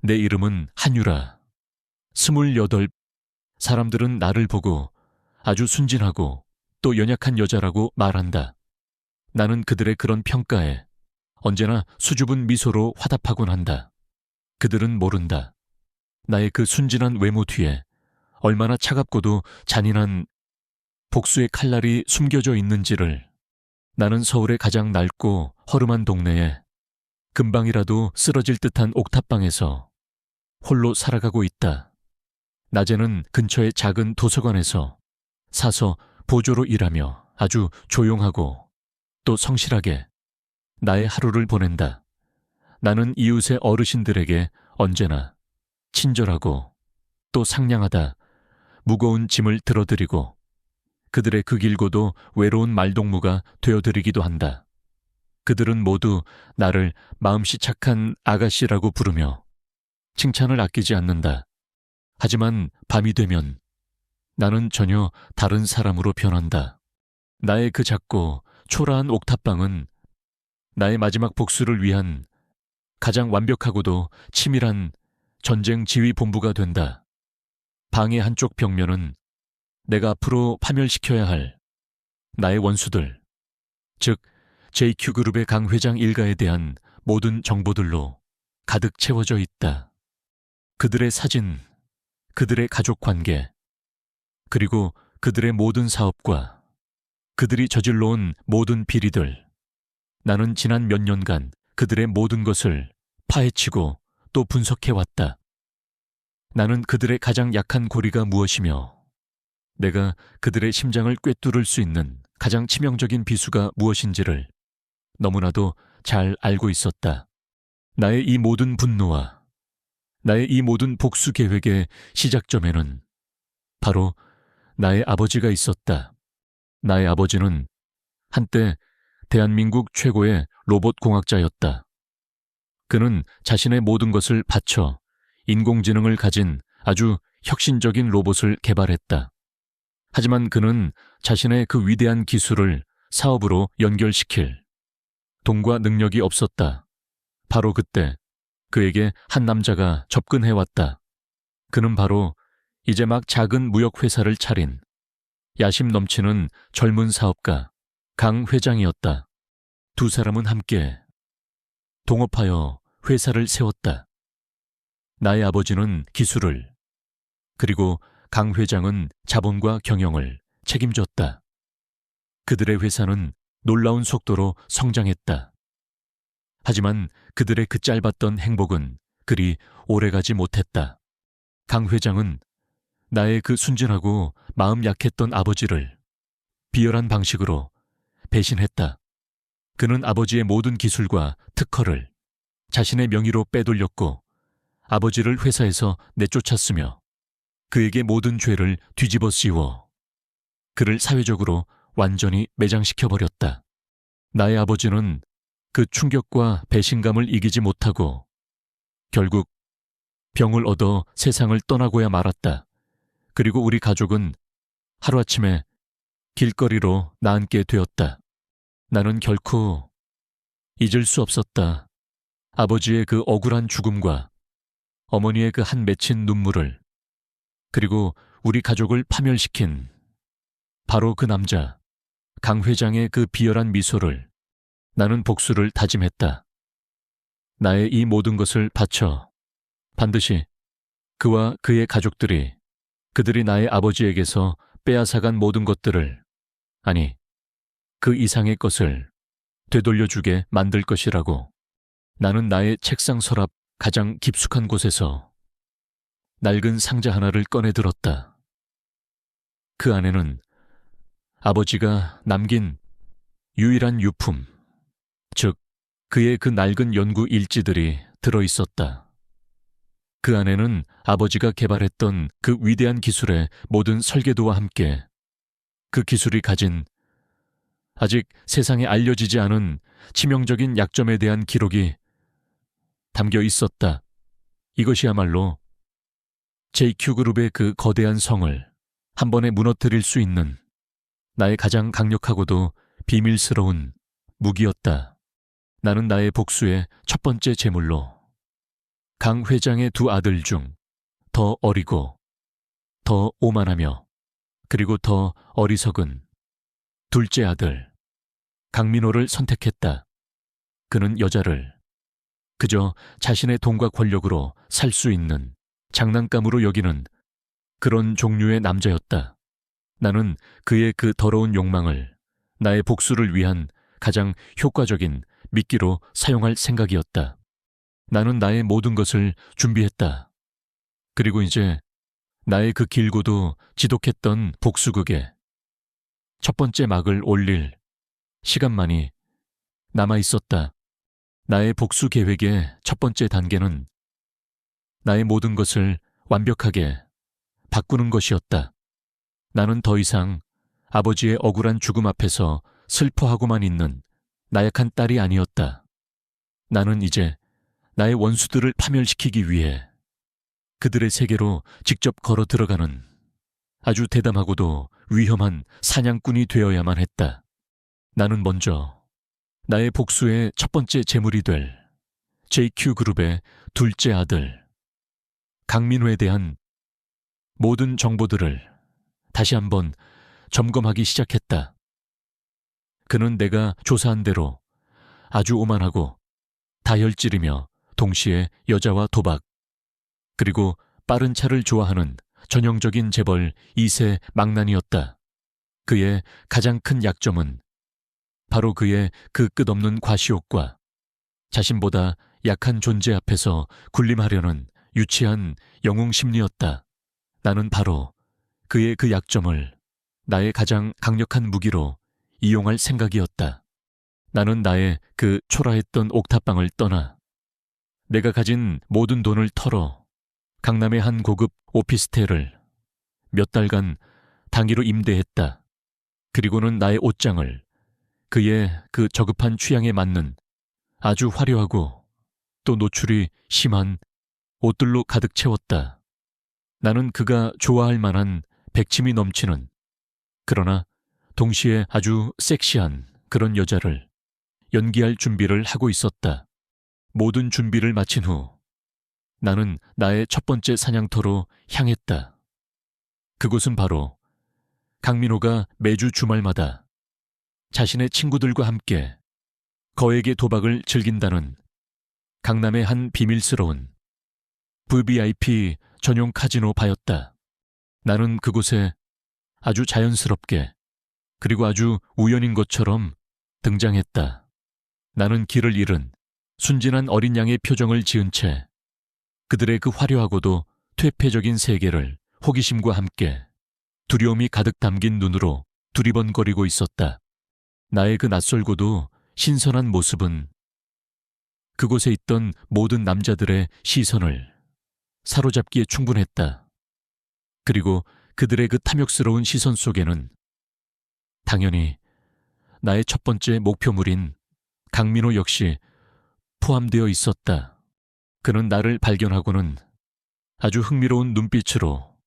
내 이름은 한유라. 28. 사람들은 나를 보고 아주 순진하고 또 연약한 여자라고 말한다. 나는 그들의 그런 평가에 언제나 수줍은 미소로 화답하곤 한다. 그들은 모른다. 나의 그 순진한 외모 뒤에 얼마나 차갑고도 잔인한 복수의 칼날이 숨겨져 있는지를. 나는 서울의 가장 낡고 허름한 동네에 금방이라도 쓰러질 듯한 옥탑방에서 홀로 살아가고 있다. 낮에는 근처의 작은 도서관에서 사서 보조로 일하며 아주 조용하고 또 성실하게 나의 하루를 보낸다. 나는 이웃의 어르신들에게 언제나 친절하고 또 상냥하다 무거운 짐을 들어드리고 그들의 그 길고도 외로운 말동무가 되어드리기도 한다. 그들은 모두 나를 마음씨 착한 아가씨라고 부르며 칭찬을 아끼지 않는다. 하지만 밤이 되면 나는 전혀 다른 사람으로 변한다. 나의 그 작고 초라한 옥탑방은 나의 마지막 복수를 위한 가장 완벽하고도 치밀한 전쟁 지휘 본부가 된다. 방의 한쪽 벽면은 내가 앞으로 파멸시켜야 할 나의 원수들, 즉 JQ그룹의 강 회장 일가에 대한 모든 정보들로 가득 채워져 있다. 그들의 사진, 그들의 가족 관계, 그리고 그들의 모든 사업과 그들이 저질러온 모든 비리들. 나는 지난 몇 년간 그들의 모든 것을 파헤치고 또 분석해왔다. 나는 그들의 가장 약한 고리가 무엇이며 내가 그들의 심장을 꿰뚫을 수 있는 가장 치명적인 비수가 무엇인지를 너무나도 잘 알고 있었다. 나의 이 모든 분노와 나의 이 모든 복수 계획의 시작점에는 바로 나의 아버지가 있었다. 나의 아버지는 한때 대한민국 최고의 로봇 공학자였다. 그는 자신의 모든 것을 바쳐 인공지능을 가진 아주 혁신적인 로봇을 개발했다. 하지만 그는 자신의 그 위대한 기술을 사업으로 연결시킬 돈과 능력이 없었다. 바로 그때 그에게 한 남자가 접근해왔다. 그는 바로 이제 막 작은 무역회사를 차린 야심 넘치는 젊은 사업가 강 회장이었다. 두 사람은 함께 동업하여 회사를 세웠다. 나의 아버지는 기술을, 그리고 강 회장은 자본과 경영을 책임졌다. 그들의 회사는 놀라운 속도로 성장했다. 하지만 그들의 그 짧았던 행복은 그리 오래가지 못했다. 강 회장은 나의 그 순진하고 마음 약했던 아버지를 비열한 방식으로 배신했다. 그는 아버지의 모든 기술과 특허를 자신의 명의로 빼돌렸고 아버지를 회사에서 내쫓았으며 그에게 모든 죄를 뒤집어 씌워 그를 사회적으로 완전히 매장시켜버렸다. 나의 아버지는 그 충격과 배신감을 이기지 못하고 결국 병을 얻어 세상을 떠나고야 말았다. 그리고 우리 가족은 하루아침에 길거리로 나앉게 되었다. 나는 결코 잊을 수 없었다. 아버지의 그 억울한 죽음과 어머니의 그 한 맺힌 눈물을, 그리고 우리 가족을 파멸시킨 바로 그 남자, 강 회장의 그 비열한 미소를. 나는 복수를 다짐했다. 나의 이 모든 것을 바쳐 반드시 그와 그의 가족들이 그들이 나의 아버지에게서 빼앗아간 모든 것들을, 아니 그 이상의 것을 되돌려주게 만들 것이라고. 나는 나의 책상 서랍 가장 깊숙한 곳에서 낡은 상자 하나를 꺼내 들었다. 그 안에는 아버지가 남긴 유일한 유품, 즉 그의 그 낡은 연구 일지들이 들어있었다. 그 안에는 아버지가 개발했던 그 위대한 기술의 모든 설계도와 함께 그 기술이 가진 아직 세상에 알려지지 않은 치명적인 약점에 대한 기록이 담겨 있었다. 이것이야말로 JQ그룹의 그 거대한 성을 한 번에 무너뜨릴 수 있는 나의 가장 강력하고도 비밀스러운 무기였다. 나는 나의 복수의 첫 번째 제물로 강 회장의 두 아들 중 더 어리고 더 오만하며 그리고 더 어리석은 둘째 아들 강민호를 선택했다. 그는 여자를 그저 자신의 돈과 권력으로 살 수 있는 장난감으로 여기는 그런 종류의 남자였다. 나는 그의 그 더러운 욕망을 나의 복수를 위한 가장 효과적인 미끼로 사용할 생각이었다. 나는 나의 모든 것을 준비했다. 그리고 이제 나의 그 길고도 지독했던 복수극에 첫 번째 막을 올릴 시간만이 남아 있었다. 나의 복수 계획의 첫 번째 단계는 나의 모든 것을 완벽하게 바꾸는 것이었다. 나는 더 이상 아버지의 억울한 죽음 앞에서 슬퍼하고만 있는 나약한 딸이 아니었다. 나는 이제 나의 원수들을 파멸시키기 위해 그들의 세계로 직접 걸어 들어가는 아주 대담하고도 위험한 사냥꾼이 되어야만 했다. 나는 먼저 나의 복수의 첫 번째 제물이 될 JQ그룹의 둘째 아들 강민호에 대한 모든 정보들을 다시 한번 점검하기 시작했다. 그는 내가 조사한 대로 아주 오만하고 다혈질이며 동시에 여자와 도박 그리고 빠른 차를 좋아하는 전형적인 재벌 2세 망난이었다. 그의 가장 큰 약점은 바로 그의 그 끝없는 과시욕과 자신보다 약한 존재 앞에서 군림하려는 유치한 영웅 심리였다. 나는 바로 그의 그 약점을 나의 가장 강력한 무기로 이용할 생각이었다. 나는 나의 그 초라했던 옥탑방을 떠나 내가 가진 모든 돈을 털어 강남의 한 고급 오피스텔을 몇 달간 단기로 임대했다. 그리고는 나의 옷장을 그의 그 저급한 취향에 맞는 아주 화려하고 또 노출이 심한 옷들로 가득 채웠다. 나는 그가 좋아할 만한 백침이 넘치는 그러나 동시에 아주 섹시한 그런 여자를 연기할 준비를 하고 있었다. 모든 준비를 마친 후 나는 나의 첫 번째 사냥터로 향했다. 그곳은 바로 강민호가 매주 주말마다 자신의 친구들과 함께 거액의 도박을 즐긴다는 강남의 한 비밀스러운 VVIP 전용 카지노 바였다. 나는 그곳에 아주 자연스럽게 그리고 아주 우연인 것처럼 등장했다. 나는 길을 잃은 순진한 어린 양의 표정을 지은 채 그들의 그 화려하고도 퇴폐적인 세계를 호기심과 함께 두려움이 가득 담긴 눈으로 두리번거리고 있었다. 나의 그 낯설고도 신선한 모습은 그곳에 있던 모든 남자들의 시선을 사로잡기에 충분했다. 그리고 그들의 그 탐욕스러운 시선 속에는 당연히 나의 첫 번째 목표물인 강민호 역시 포함되어 있었다. 그는 나를 발견하고는 아주 흥미로운 눈빛으로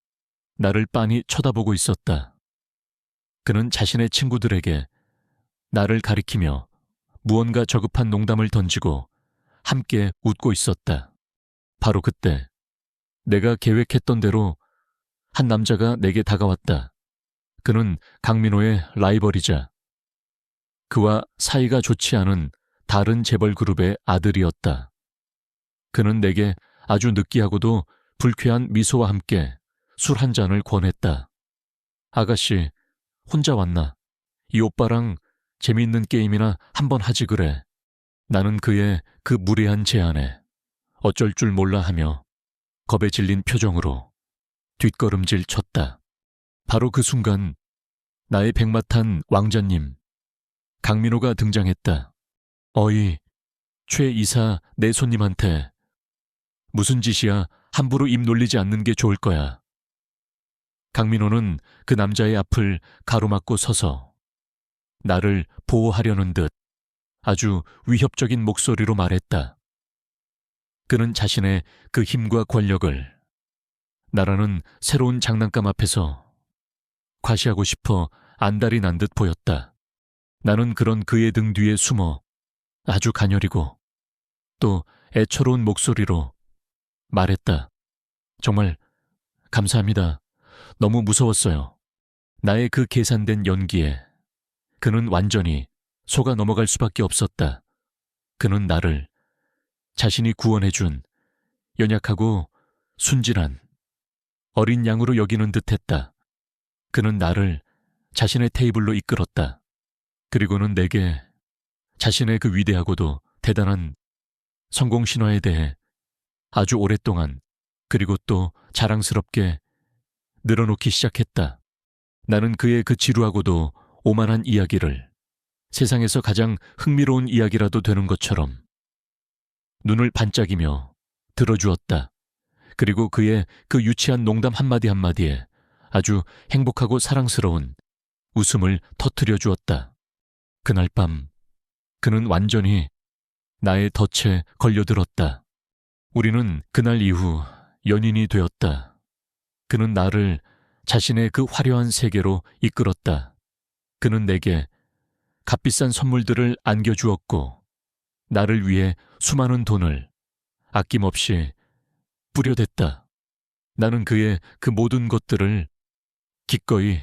나를 빤히 쳐다보고 있었다. 그는 자신의 친구들에게 나를 가리키며 무언가 저급한 농담을 던지고 함께 웃고 있었다. 바로 그때 내가 계획했던 대로 한 남자가 내게 다가왔다. 그는 강민호의 라이벌이자 그와 사이가 좋지 않은 다른 재벌 그룹의 아들이었다. 그는 내게 아주 느끼하고도 불쾌한 미소와 함께 술 한 잔을 권했다. 아가씨, 혼자 왔나? 이 오빠랑 재미있는 게임이나 한번 하지 그래. 나는 그의 그 무례한 제안에 어쩔 줄 몰라 하며 겁에 질린 표정으로 뒷걸음질 쳤다. 바로 그 순간 나의 백마탄 왕자님, 강민호가 등장했다. 어이, 최 이사 내 손님한테 무슨 짓이야? 함부로 입 놀리지 않는 게 좋을 거야. 강민호는 그 남자의 앞을 가로막고 서서 나를 보호하려는 듯 아주 위협적인 목소리로 말했다. 그는 자신의 그 힘과 권력을 나라는 새로운 장난감 앞에서 과시하고 싶어 안달이 난 듯 보였다. 나는 그런 그의 등 뒤에 숨어 아주 가녀리고 또 애처로운 목소리로 말했다. 정말 감사합니다. 너무 무서웠어요. 나의 그 계산된 연기에 그는 완전히 속아 넘어갈 수밖에 없었다. 그는 나를 자신이 구원해준 연약하고 순진한 어린 양으로 여기는 듯했다. 그는 나를 자신의 테이블로 이끌었다. 그리고는 내게 자신의 그 위대하고도 대단한 성공 신화에 대해 아주 오랫동안 그리고 또 자랑스럽게 늘어놓기 시작했다. 나는 그의 그 지루하고도 오만한 이야기를 세상에서 가장 흥미로운 이야기라도 되는 것처럼 눈을 반짝이며 들어주었다. 그리고 그의 그 유치한 농담 한마디 한마디에 아주 행복하고 사랑스러운 웃음을 터뜨려 주었다. 그날 밤 그는 완전히 나의 덫에 걸려들었다. 우리는 그날 이후 연인이 되었다. 그는 나를 자신의 그 화려한 세계로 이끌었다. 그는 내게 값비싼 선물들을 안겨주었고 나를 위해 수많은 돈을 아낌없이 뿌려댔다. 나는 그의 그 모든 것들을 기꺼이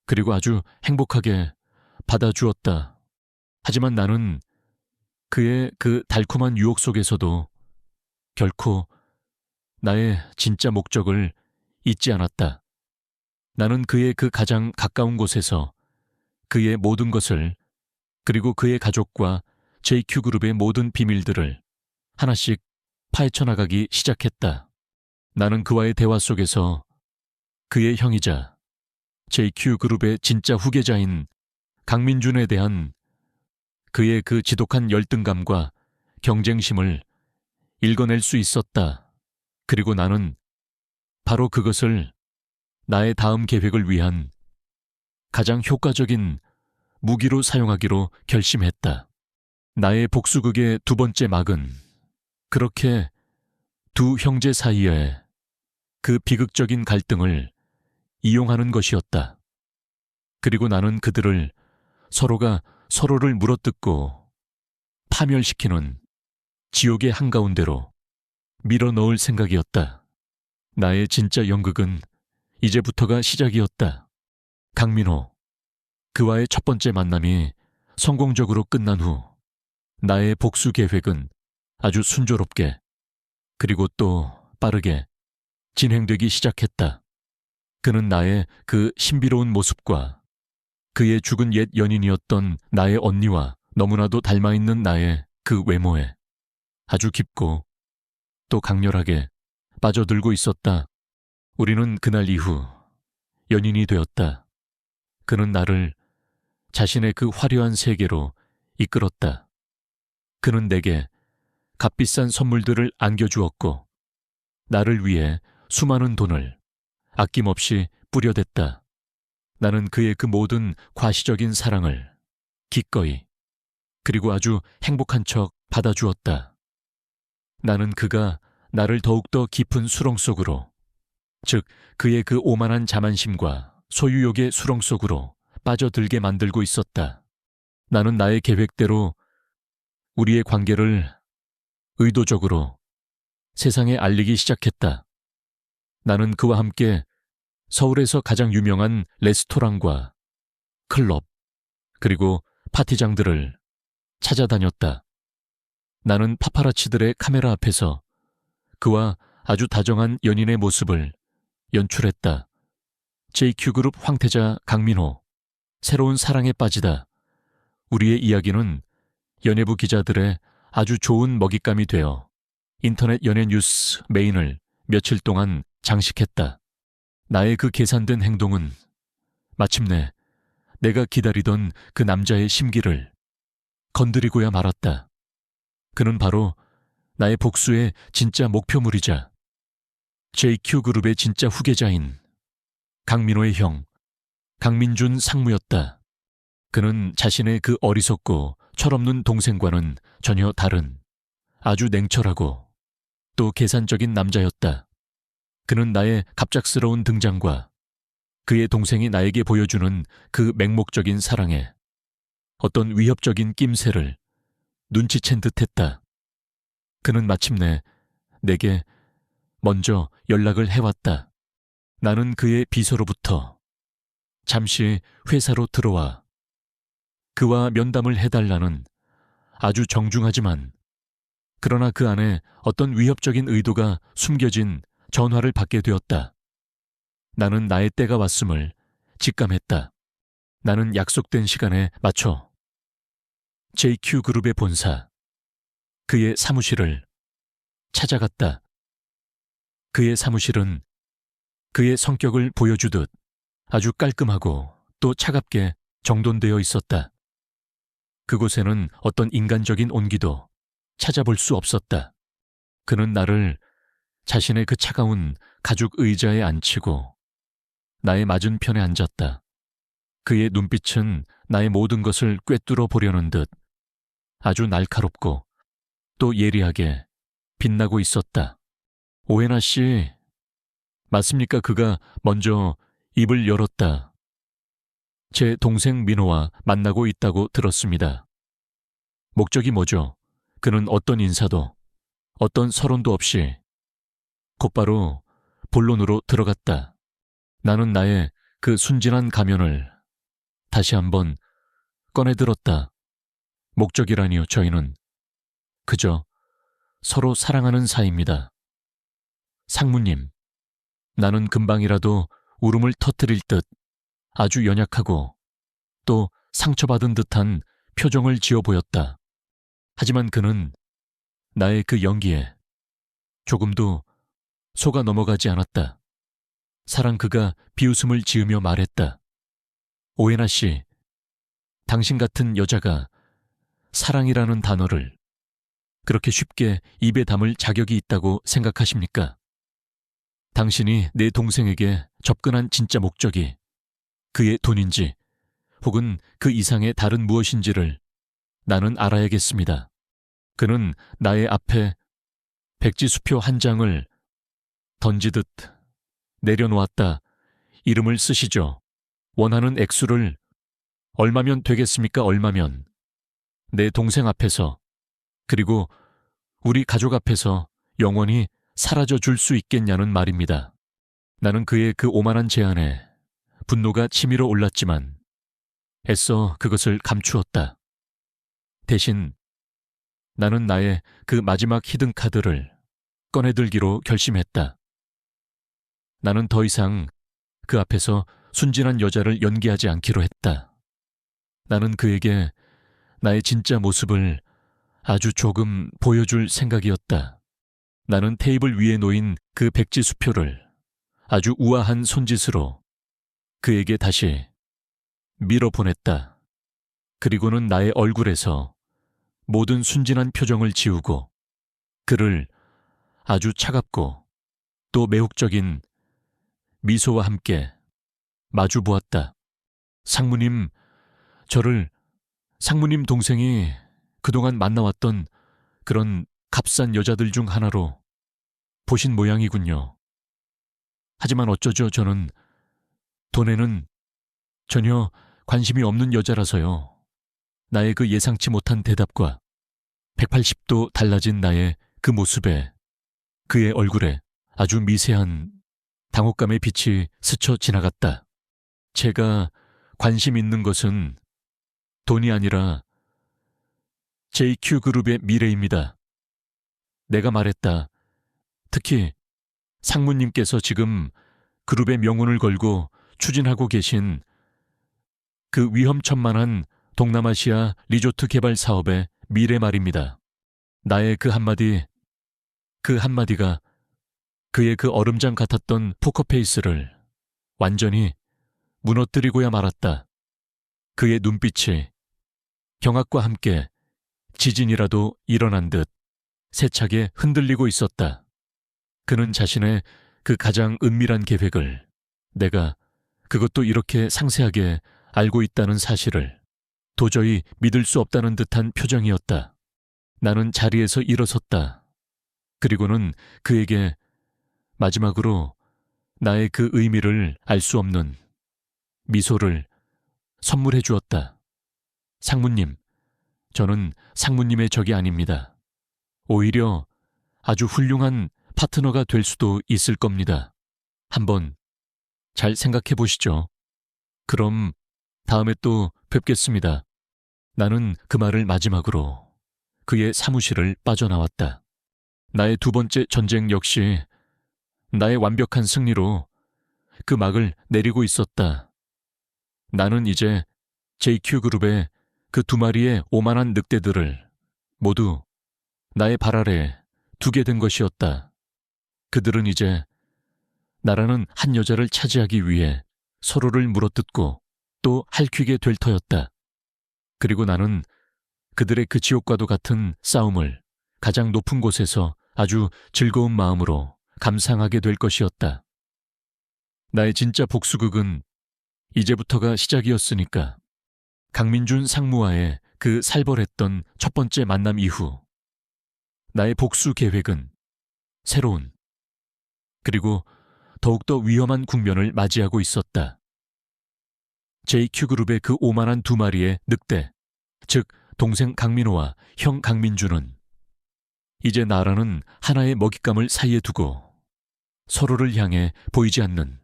그리고 아주 행복하게 받아주었다. 하지만 나는 그의 그 달콤한 유혹 속에서도 결코 나의 진짜 목적을 잊지 않았다. 나는 그의 그 가장 가까운 곳에서 그의 모든 것을 그리고 그의 가족과 JQ그룹의 모든 비밀들을 하나씩 파헤쳐 나가기 시작했다. 나는 그와의 대화 속에서 그의 형이자 JQ그룹의 진짜 후계자인 강민준에 대한 그의 그 지독한 열등감과 경쟁심을 읽어낼 수 있었다. 그리고 나는 바로 그것을 나의 다음 계획을 위한 가장 효과적인 무기로 사용하기로 결심했다. 나의 복수극의 두 번째 막은 그렇게 두 형제 사이에 그 비극적인 갈등을 이용하는 것이었다. 그리고 나는 그들을 서로가 서로를 물어뜯고 파멸시키는 지옥의 한가운데로 밀어넣을 생각이었다. 나의 진짜 연극은 이제부터가 시작이었다. 강민호, 그와의 첫 번째 만남이 성공적으로 끝난 후 나의 복수 계획은 아주 순조롭게 그리고 또 빠르게 진행되기 시작했다. 그는 나의 그 신비로운 모습과 그의 죽은 옛 연인이었던 나의 언니와 너무나도 닮아있는 나의 그 외모에 아주 깊고 또 강렬하게 빠져들고 있었다. 우리는 그날 이후 연인이 되었다. 그는 나를 자신의 그 화려한 세계로 이끌었다. 그는 내게 값비싼 선물들을 안겨주었고 나를 위해 수많은 돈을 아낌없이 뿌려댔다. 나는 그의 그 모든 과시적인 사랑을 기꺼이 그리고 아주 행복한 척 받아주었다. 나는 그가 나를 더욱더 깊은 수렁 속으로, 즉 그의 그 오만한 자만심과 소유욕의 수렁 속으로 빠져들게 만들고 있었다. 나는 나의 계획대로 우리의 관계를 의도적으로 세상에 알리기 시작했다. 나는 그와 함께 서울에서 가장 유명한 레스토랑과 클럽, 그리고 파티장들을 찾아다녔다. 나는 파파라치들의 카메라 앞에서 그와 아주 다정한 연인의 모습을 연출했다. JQ그룹 황태자 강민호, 새로운 사랑에 빠지다. 우리의 이야기는 연예부 기자들의 아주 좋은 먹잇감이 되어 인터넷 연예 뉴스 메인을 며칠 동안 장식했다. 나의 그 계산된 행동은 마침내 내가 기다리던 그 남자의 심기를 건드리고야 말았다. 그는 바로 나의 복수의 진짜 목표물이자 JQ그룹의 진짜 후계자인 강민호의 형, 강민준 상무였다. 그는 자신의 그 어리석고 철없는 동생과는 전혀 다른 아주 냉철하고 또 계산적인 남자였다. 그는 나의 갑작스러운 등장과 그의 동생이 나에게 보여주는 그 맹목적인 사랑에 어떤 위협적인 낌새를 눈치챈 듯했다. 그는 마침내 내게 먼저 연락을 해왔다. 나는 그의 비서로부터 잠시 회사로 들어와 그와 면담을 해달라는 아주 정중하지만 그러나 그 안에 어떤 위협적인 의도가 숨겨진 전화를 받게 되었다. 나는 나의 때가 왔음을 직감했다. 나는 약속된 시간에 맞춰 JQ그룹의 본사, 그의 사무실을 찾아갔다. 그의 사무실은 그의 성격을 보여주듯 아주 깔끔하고 또 차갑게 정돈되어 있었다. 그곳에는 어떤 인간적인 온기도 찾아볼 수 없었다. 그는 나를 자신의 그 차가운 가죽 의자에 앉히고 나의 맞은편에 앉았다. 그의 눈빛은 나의 모든 것을 꿰뚫어 보려는 듯 아주 날카롭고 또 예리하게 빛나고 있었다. 오해나 씨, 맞습니까? 그가 먼저 입을 열었다. 제 동생 민호와 만나고 있다고 들었습니다. 목적이 뭐죠? 그는 어떤 인사도, 어떤 서론도 없이 곧바로 본론으로 들어갔다. 나는 나의 그 순진한 가면을 다시 한번 꺼내들었다. 목적이라니요, 저희는 그저 서로 사랑하는 사이입니다. 상무님, 나는 금방이라도 울음을 터뜨릴 듯 아주 연약하고 또 상처받은 듯한 표정을 지어 보였다. 하지만 그는 나의 그 연기에 조금도 속아 넘어가지 않았다. 사랑 그가 비웃음을 지으며 말했다. 오해나 씨, 당신 같은 여자가 사랑이라는 단어를 그렇게 쉽게 입에 담을 자격이 있다고 생각하십니까? 당신이 내 동생에게 접근한 진짜 목적이 그의 돈인지 혹은 그 이상의 다른 무엇인지를 나는 알아야겠습니다. 그는 나의 앞에 백지수표 한 장을 던지듯 내려놓았다. 이름을 쓰시죠. 원하는 액수를 얼마면 되겠습니까? 얼마면. 내 동생 앞에서 그리고 우리 가족 앞에서 영원히 사라져 줄 수 있겠냐는 말입니다. 나는 그의 그 오만한 제안에 분노가 치밀어 올랐지만 애써 그것을 감추었다. 대신 나는 나의 그 마지막 히든카드를 꺼내들기로 결심했다. 나는 더 이상 그 앞에서 순진한 여자를 연기하지 않기로 했다. 나는 그에게 나의 진짜 모습을 아주 조금 보여줄 생각이었다. 나는 테이블 위에 놓인 그 백지수표를 아주 우아한 손짓으로 그에게 다시 밀어보냈다. 그리고는 나의 얼굴에서 모든 순진한 표정을 지우고 그를 아주 차갑고 또 매혹적인 미소와 함께 마주 보았다. 상무님, 저를 상무님 동생이 그동안 만나왔던 그런 값싼 여자들 중 하나로 보신 모양이군요. 하지만 어쩌죠, 저는 돈에는 전혀 관심이 없는 여자라서요. 나의 그 예상치 못한 대답과 180도 달라진 나의 그 모습에 그의 얼굴에 아주 미세한 당혹감의 빛이 스쳐 지나갔다. 제가 관심 있는 것은 돈이 아니라 JQ그룹의 미래입니다. 내가 말했다. 특히 상무님께서 지금 그룹의 명운을 걸고 추진하고 계신 그 위험천만한 동남아시아 리조트 개발 사업의 미래 말입니다. 나의 그 한마디가 그의 그 얼음장 같았던 포커페이스를 완전히 무너뜨리고야 말았다. 그의 눈빛이 경악과 함께 지진이라도 일어난 듯 세차게 흔들리고 있었다. 그는 자신의 그 가장 은밀한 계획을 내가 그것도 이렇게 상세하게 알고 있다는 사실을 도저히 믿을 수 없다는 듯한 표정이었다. 나는 자리에서 일어섰다. 그리고는 그에게 마지막으로 나의 그 의미를 알 수 없는 미소를 선물해 주었다. 상무님, 저는 상무님의 적이 아닙니다. 오히려 아주 훌륭한 파트너가 될 수도 있을 겁니다. 한번 잘 생각해 보시죠. 그럼 다음에 또 뵙겠습니다. 나는 그 말을 마지막으로 그의 사무실을 빠져나왔다. 나의 두 번째 전쟁 역시 나의 완벽한 승리로 그 막을 내리고 있었다. 나는 이제 JQ그룹의 그 두 마리의 오만한 늑대들을 모두 나의 발 아래 두게 된 것이었다. 그들은 이제 나라는 한 여자를 차지하기 위해 서로를 물어뜯고 또 핥히게 될 터였다. 그리고 나는 그들의 그 지옥과도 같은 싸움을 가장 높은 곳에서 아주 즐거운 마음으로 감상하게 될 것이었다. 나의 진짜 복수극은 이제부터가 시작이었으니까. 강민준 상무와의 그 살벌했던 첫 번째 만남 이후 나의 복수 계획은 새로운 그리고 더욱더 위험한 국면을 맞이하고 있었다. JQ그룹의 그 오만한 두 마리의 늑대, 즉 동생 강민호와 형 강민준은 이제 나라는 하나의 먹잇감을 사이에 두고 서로를 향해 보이지 않는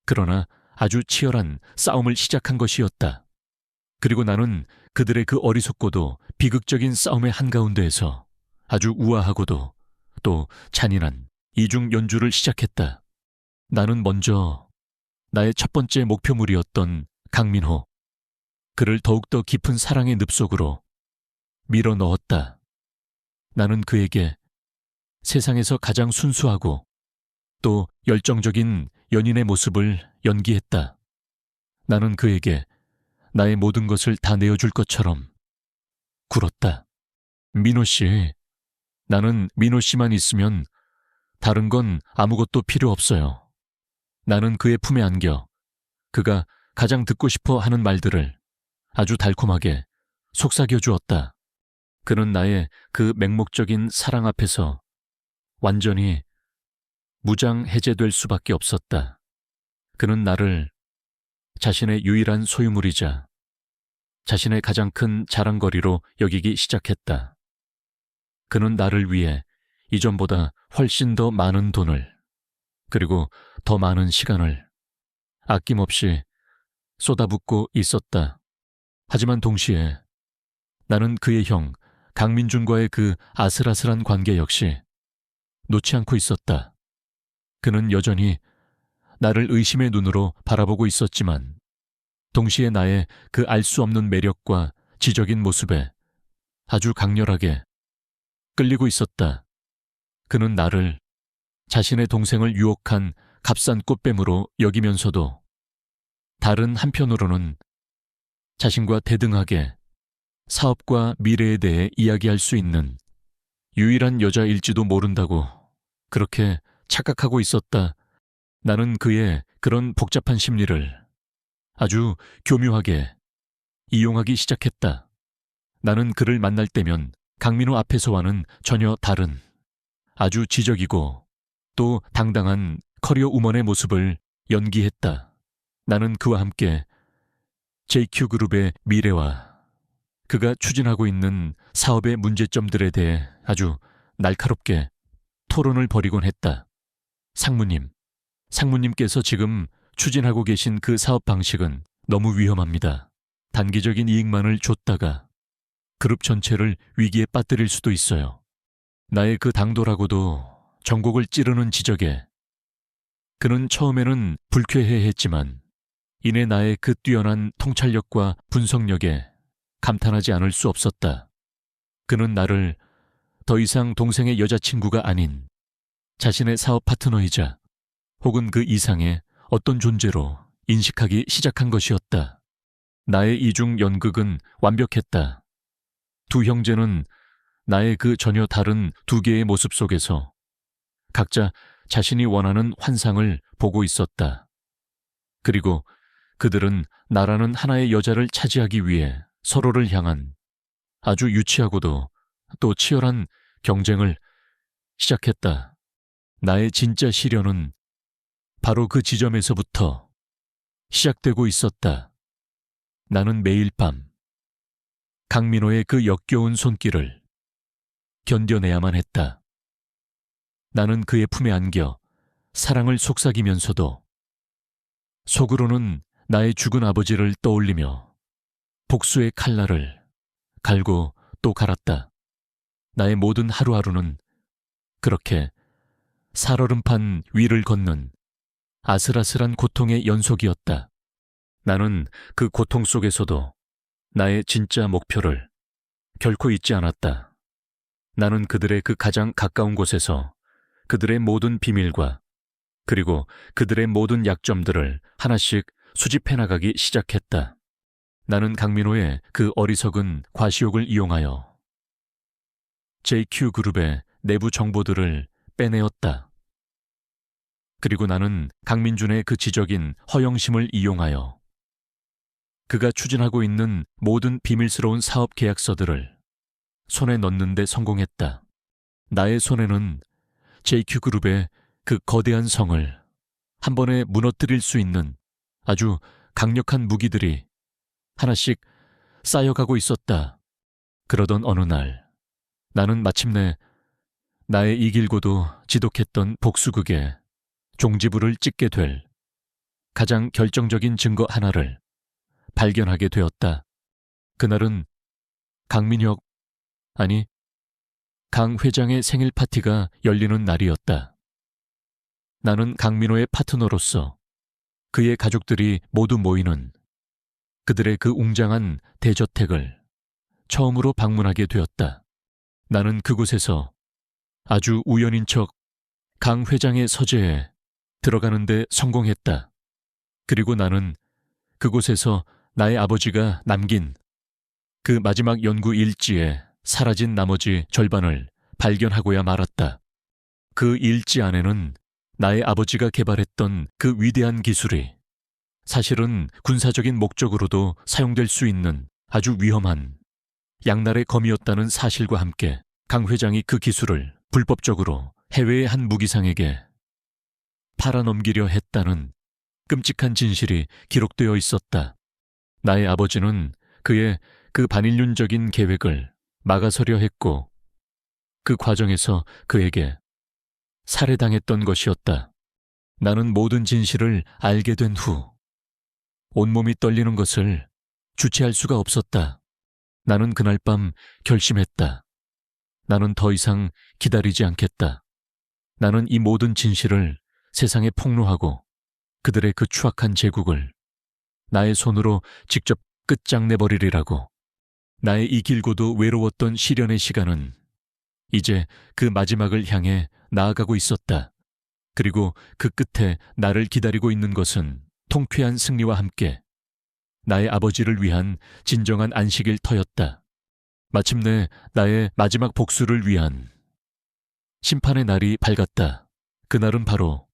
그러나 아주 치열한 싸움을 시작한 것이었다. 그리고 나는 그들의 그 어리석고도 비극적인 싸움의 한가운데에서 아주 우아하고도 또 잔인한 이중 연주를 시작했다. 나는 먼저 나의 첫 번째 목표물이었던 강민호, 그를 더욱더 깊은 사랑의 늪속으로 밀어 넣었다. 나는 그에게 세상에서 가장 순수하고 또 열정적인 연인의 모습을 연기했다. 나는 그에게 나의 모든 것을 다 내어줄 것처럼 굴었다. 민호 씨, 나는 민호 씨만 있으면 다른 건 아무것도 필요 없어요. 나는 그의 품에 안겨 그가 가장 듣고 싶어 하는 말들을 아주 달콤하게 속삭여 주었다. 그는 나의 그 맹목적인 사랑 앞에서 완전히 무장해제될 수밖에 없었다. 그는 나를 자신의 유일한 소유물이자 자신의 가장 큰 자랑거리로 여기기 시작했다. 그는 나를 위해 이전보다 훨씬 더 많은 돈을 그리고 더 많은 시간을 아낌없이 쏟아붓고 있었다. 하지만 동시에 나는 그의 형 강민준과의 그 아슬아슬한 관계 역시 놓지 않고 있었다. 그는 여전히 나를 의심의 눈으로 바라보고 있었지만 동시에 나의 그 알 수 없는 매력과 지적인 모습에 아주 강렬하게 끌리고 있었다. 그는 나를 자신의 동생을 유혹한 값싼 꽃뱀으로 여기면서도 다른 한편으로는 자신과 대등하게 사업과 미래에 대해 이야기할 수 있는 유일한 여자일지도 모른다고 그렇게 착각하고 있었다. 나는 그의 그런 복잡한 심리를 아주 교묘하게 이용하기 시작했다. 나는 그를 만날 때면 강민호 앞에서와는 전혀 다른 아주 지적이고 또 당당한 커리어 우먼의 모습을 연기했다. 나는 그와 함께 JQ그룹의 미래와 그가 추진하고 있는 사업의 문제점들에 대해 아주 날카롭게 토론을 벌이곤 했다. 상무님께서 지금 추진하고 계신 그 사업 방식은 너무 위험합니다. 단기적인 이익만을 줬다가 그룹 전체를 위기에 빠뜨릴 수도 있어요. 나의 그 당돌하고도 전곡을 찌르는 지적에 그는 처음에는 불쾌해했지만 이내 나의 그 뛰어난 통찰력과 분석력에 감탄하지 않을 수 없었다. 그는 나를 더 이상 동생의 여자친구가 아닌 자신의 사업 파트너이자 혹은 그 이상의 어떤 존재로 인식하기 시작한 것이었다. 나의 이중 연극은 완벽했다. 두 형제는 나의 그 전혀 다른 두 개의 모습 속에서 각자 자신이 원하는 환상을 보고 있었다. 그리고 그들은 나라는 하나의 여자를 차지하기 위해 서로를 향한 아주 유치하고도 또 치열한 경쟁을 시작했다. 나의 진짜 시련은 바로 그 지점에서부터 시작되고 있었다. 나는 매일 밤 강민호의 그 역겨운 손길을 견뎌내야만 했다. 나는 그의 품에 안겨 사랑을 속삭이면서도 속으로는 나의 죽은 아버지를 떠올리며 복수의 칼날을 갈고 또 갈았다. 나의 모든 하루하루는 그렇게 살얼음판 위를 걷는 아슬아슬한 고통의 연속이었다. 나는 그 고통 속에서도 나의 진짜 목표를 결코 잊지 않았다. 나는 그들의 그 가장 가까운 곳에서 그들의 모든 비밀과 그리고 그들의 모든 약점들을 하나씩 수집해 나가기 시작했다. 나는 강민호의 그 어리석은 과시욕을 이용하여 JQ그룹의 내부 정보들을 빼내었다. 그리고 나는 강민준의 그 지적인 허영심을 이용하여 그가 추진하고 있는 모든 비밀스러운 사업 계약서들을 손에 넣는 데 성공했다. 나의 손에는 JQ그룹의 그 거대한 성을 한 번에 무너뜨릴 수 있는 아주 강력한 무기들이 하나씩 쌓여가고 있었다. 그러던 어느 날 나는 마침내 나의 이 길고도 지독했던 복수극에 종지부를 찍게 될 가장 결정적인 증거 하나를 발견하게 되었다. 그날은 강민혁, 아니 강 회장의 생일 파티가 열리는 날이었다. 나는 강민호의 파트너로서 그의 가족들이 모두 모이는 그들의 그 웅장한 대저택을 처음으로 방문하게 되었다. 나는 그곳에서 아주 우연인 척 강 회장의 서재에 들어가는데 성공했다. 그리고 나는 그곳에서 나의 아버지가 남긴 그 마지막 연구 일지에 사라진 나머지 절반을 발견하고야 말았다. 그 일지 안에는 나의 아버지가 개발했던 그 위대한 기술이 사실은 군사적인 목적으로도 사용될 수 있는 아주 위험한 양날의 검이었다는 사실과 함께 강 회장이 그 기술을 불법적으로 해외의 한 무기상에게 팔아넘기려 했다는 끔찍한 진실이 기록되어 있었다. 나의 아버지는 그의 그 반인륜적인 계획을 막아서려 했고 그 과정에서 그에게 살해당했던 것이었다. 나는 모든 진실을 알게 된 후 온몸이 떨리는 것을 주체할 수가 없었다. 나는 그날 밤 결심했다. 나는 더 이상 기다리지 않겠다. 나는 이 모든 진실을 세상에 폭로하고 그들의 그 추악한 제국을 나의 손으로 직접 끝장내버리리라고. 나의 이 길고도 외로웠던 시련의 시간은 이제 그 마지막을 향해 나아가고 있었다. 그리고 그 끝에 나를 기다리고 있는 것은 통쾌한 승리와 함께 나의 아버지를 위한 진정한 안식일 터였다. 마침내 나의 마지막 복수를 위한 심판의 날이 밝았다. 그날은 바로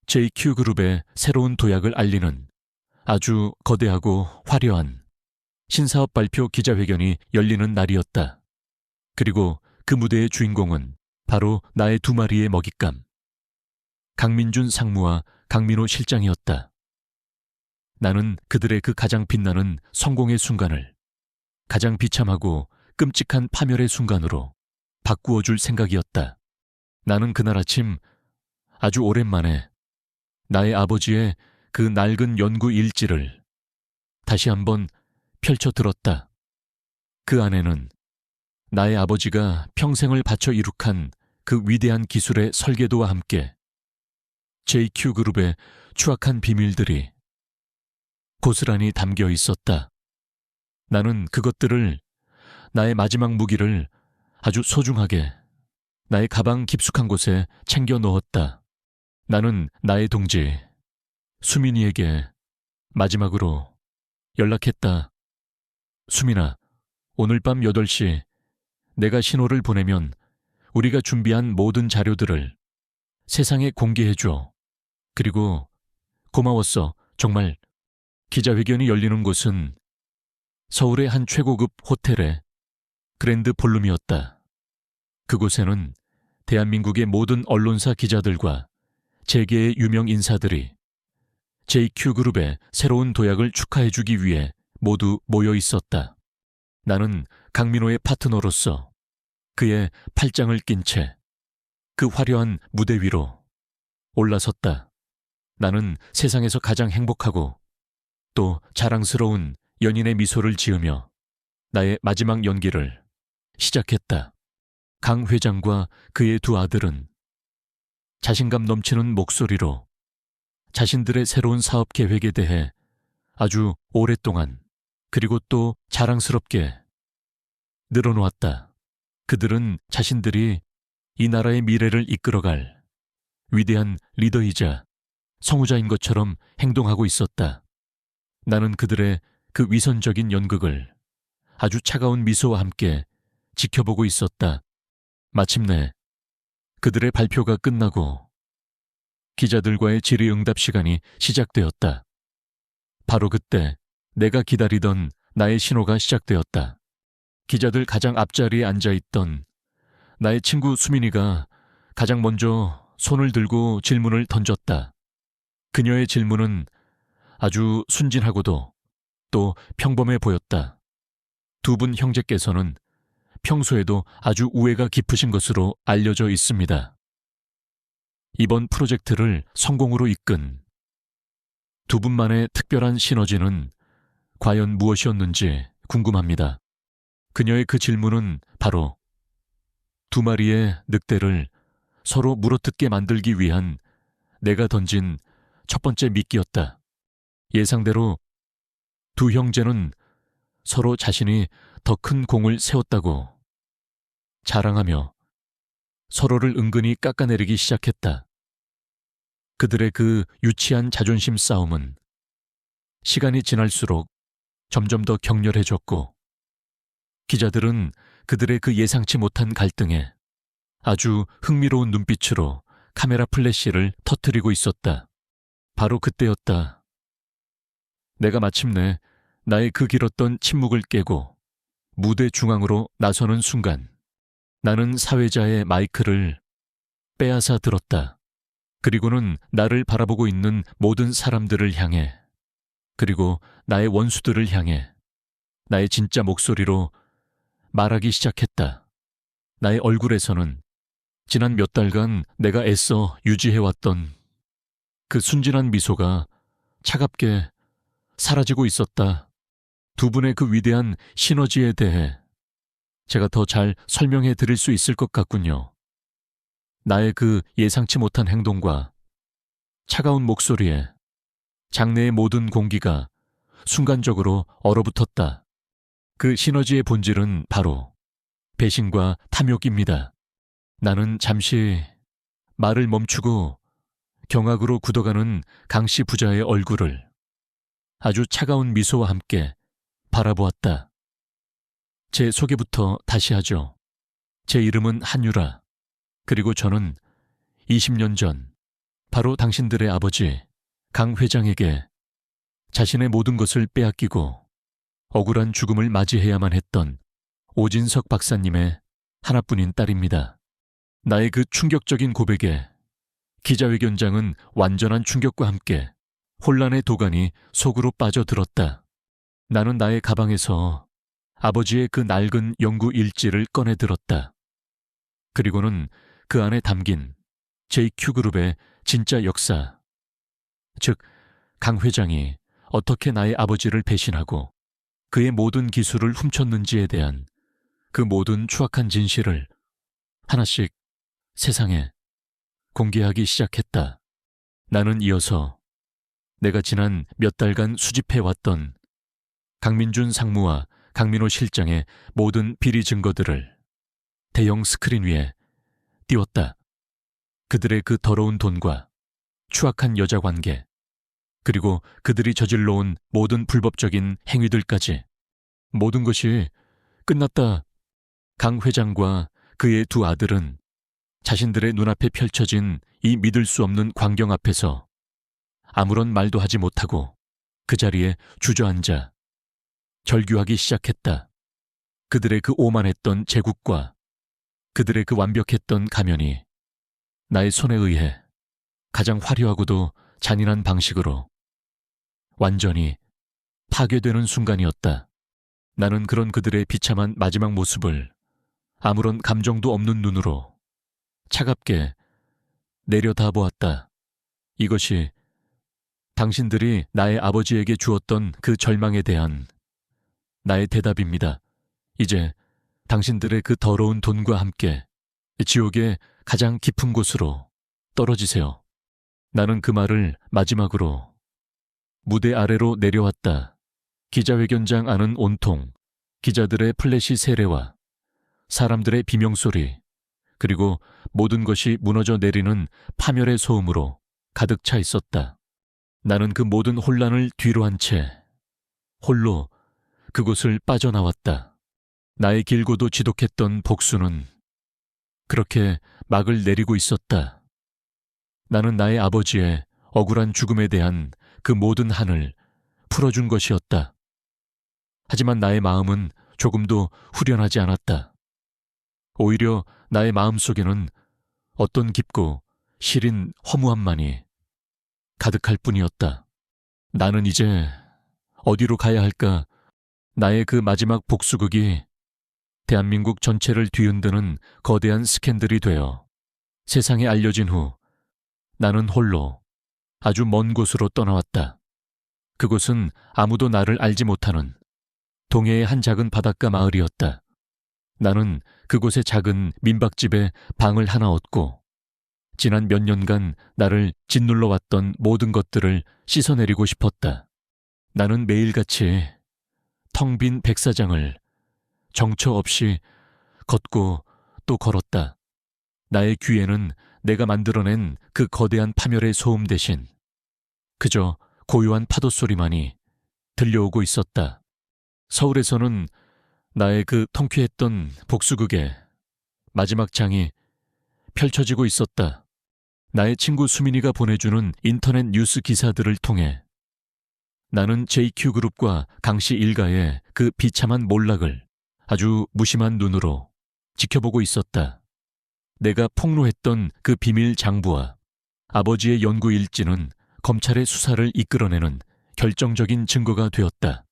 JQ그룹의 새로운 도약을 알리는 아주 거대하고 화려한 신사업 발표 기자회견이 열리는 날이었다. 그리고 그 무대의 주인공은 바로 나의 두 마리의 먹잇감, 강민준 상무와 강민호 실장이었다. 나는 그들의 그 가장 빛나는 성공의 순간을 가장 비참하고 끔찍한 파멸의 순간으로 바꾸어 줄 생각이었다. 나는 그날 아침 아주 오랜만에 나의 아버지의 그 낡은 연구 일지를 다시 한번 펼쳐 들었다. 그 안에는 나의 아버지가 평생을 바쳐 이룩한 그 위대한 기술의 설계도와 함께 JQ그룹의 추악한 비밀들이 고스란히 담겨 있었다. 나는 그것들을, 나의 마지막 무기를 아주 소중하게 나의 가방 깊숙한 곳에 챙겨 넣었다. 나는 나의 동지 수민이에게 마지막으로 연락했다. 수민아, 오늘 밤 8시 내가 신호를 보내면 우리가 준비한 모든 자료들을 세상에 공개해줘. 그리고 고마웠어. 정말. 기자회견이 열리는 곳은 서울의 한 최고급 호텔의 그랜드 볼룸이었다. 그곳에는 대한민국의 모든 언론사 기자들과 재계의 유명 인사들이 JQ그룹의 새로운 도약을 축하해주기 위해 모두 모여 있었다. 나는 강민호의 파트너로서 그의 팔짱을 낀 채 그 화려한 무대 위로 올라섰다. 나는 세상에서 가장 행복하고 또 자랑스러운 연인의 미소를 지으며 나의 마지막 연기를 시작했다. 강 회장과 그의 두 아들은 자신감 넘치는 목소리로 자신들의 새로운 사업 계획에 대해 아주 오랫동안 그리고 또 자랑스럽게 늘어놓았다. 그들은 자신들이 이 나라의 미래를 이끌어갈 위대한 리더이자 성우자인 것처럼 행동하고 있었다. 나는 그들의 그 위선적인 연극을 아주 차가운 미소와 함께 지켜보고 있었다. 마침내 그들의 발표가 끝나고 기자들과의 질의응답 시간이 시작되었다. 바로 그때 내가 기다리던 나의 신호가 시작되었다. 기자들 가장 앞자리에 앉아있던 나의 친구 수민이가 가장 먼저 손을 들고 질문을 던졌다. 그녀의 질문은 아주 순진하고도 또 평범해 보였다. 두 분 형제께서는 평소에도 아주 우애가 깊으신 것으로 알려져 있습니다. 이번 프로젝트를 성공으로 이끈 두 분만의 특별한 시너지는 과연 무엇이었는지 궁금합니다. 그녀의 그 질문은 바로 두 마리의 늑대를 서로 물어뜯게 만들기 위한 내가 던진 첫 번째 미끼였다. 예상대로 두 형제는 서로 자신이 더 큰 공을 세웠다고 자랑하며 서로를 은근히 깎아내리기 시작했다. 그들의 그 유치한 자존심 싸움은 시간이 지날수록 점점 더 격렬해졌고 기자들은 그들의 그 예상치 못한 갈등에 아주 흥미로운 눈빛으로 카메라 플래시를 터뜨리고 있었다. 바로 그때였다. 내가 마침내 나의 그 길었던 침묵을 깨고 무대 중앙으로 나서는 순간 나는 사회자의 마이크를 빼앗아 들었다. 그리고는 나를 바라보고 있는 모든 사람들을 향해 그리고 나의 원수들을 향해 나의 진짜 목소리로 말하기 시작했다. 나의 얼굴에서는 지난 몇 달간 내가 애써 유지해왔던 그 순진한 미소가 차갑게 사라지고 있었다. 두 분의 그 위대한 시너지에 대해 제가 더 잘 설명해 드릴 수 있을 것 같군요. 나의 그 예상치 못한 행동과 차가운 목소리에 장내의 모든 공기가 순간적으로 얼어붙었다. 그 시너지의 본질은 바로 배신과 탐욕입니다. 나는 잠시 말을 멈추고 경악으로 굳어가는 강씨 부자의 얼굴을 아주 차가운 미소와 함께 바라보았다. 제 소개부터 다시 하죠. 제 이름은 한유라. 그리고 저는 20년 전 바로 당신들의 아버지 강 회장에게 자신의 모든 것을 빼앗기고 억울한 죽음을 맞이해야만 했던 오진석 박사님의 하나뿐인 딸입니다. 나의 그 충격적인 고백에 기자회견장은 완전한 충격과 함께 혼란의 도가니 속으로 빠져들었다. 나는 나의 가방에서 아버지의 그 낡은 연구 일지를 꺼내 들었다. 그리고는 그 안에 담긴 JQ그룹의 진짜 역사, 즉 강 회장이 어떻게 나의 아버지를 배신하고 그의 모든 기술을 훔쳤는지에 대한 그 모든 추악한 진실을 하나씩 세상에 공개하기 시작했다. 나는 이어서 내가 지난 몇 달간 수집해왔던 강민준 상무와 강민호 실장의 모든 비리 증거들을 대형 스크린 위에 띄웠다. 그들의 그 더러운 돈과 추악한 여자 관계, 그리고 그들이 저질러온 모든 불법적인 행위들까지 모든 것이 끝났다. 강 회장과 그의 두 아들은 자신들의 눈앞에 펼쳐진 이 믿을 수 없는 광경 앞에서 아무런 말도 하지 못하고 그 자리에 주저앉아 절규하기 시작했다. 그들의 그 오만했던 제국과 그들의 그 완벽했던 가면이 나의 손에 의해 가장 화려하고도 잔인한 방식으로 완전히 파괴되는 순간이었다. 나는 그런 그들의 비참한 마지막 모습을 아무런 감정도 없는 눈으로 차갑게 내려다 보았다. 이것이 당신들이 나의 아버지에게 주었던 그 절망에 대한 나의 대답입니다. 이제 당신들의 그 더러운 돈과 함께 지옥의 가장 깊은 곳으로 떨어지세요. 나는 그 말을 마지막으로 무대 아래로 내려왔다. 기자회견장 안은 온통 기자들의 플래시 세례와 사람들의 비명소리, 그리고 모든 것이 무너져 내리는 파멸의 소음으로 가득 차 있었다. 나는 그 모든 혼란을 뒤로 한 채 홀로 그곳을 빠져나왔다. 나의 길고도 지독했던 복수는 그렇게 막을 내리고 있었다. 나는 나의 아버지의 억울한 죽음에 대한 그 모든 한을 풀어준 것이었다. 하지만 나의 마음은 조금도 후련하지 않았다. 오히려 나의 마음속에는 어떤 깊고 시린 허무함만이 가득할 뿐이었다. 나는 이제 어디로 가야 할까? 나의 그 마지막 복수극이 대한민국 전체를 뒤흔드는 거대한 스캔들이 되어 세상에 알려진 후 나는 홀로 아주 먼 곳으로 떠나왔다. 그곳은 아무도 나를 알지 못하는 동해의 한 작은 바닷가 마을이었다. 나는 그곳의 작은 민박집에 방을 하나 얻고 지난 몇 년간 나를 짓눌러 왔던 모든 것들을 씻어내리고 싶었다. 나는 매일같이 텅 빈 백사장을 정처 없이 걷고 또 걸었다. 나의 귀에는 내가 만들어낸 그 거대한 파멸의 소음 대신 그저 고요한 파도 소리만이 들려오고 있었다. 서울에서는 나의 그 통쾌했던 복수극의 마지막 장이 펼쳐지고 있었다. 나의 친구 수민이가 보내주는 인터넷 뉴스 기사들을 통해 나는 JQ그룹과 강씨 일가의 그 비참한 몰락을 아주 무심한 눈으로 지켜보고 있었다. 내가 폭로했던 그 비밀 장부와 아버지의 연구 일지는 검찰의 수사를 이끌어내는 결정적인 증거가 되었다.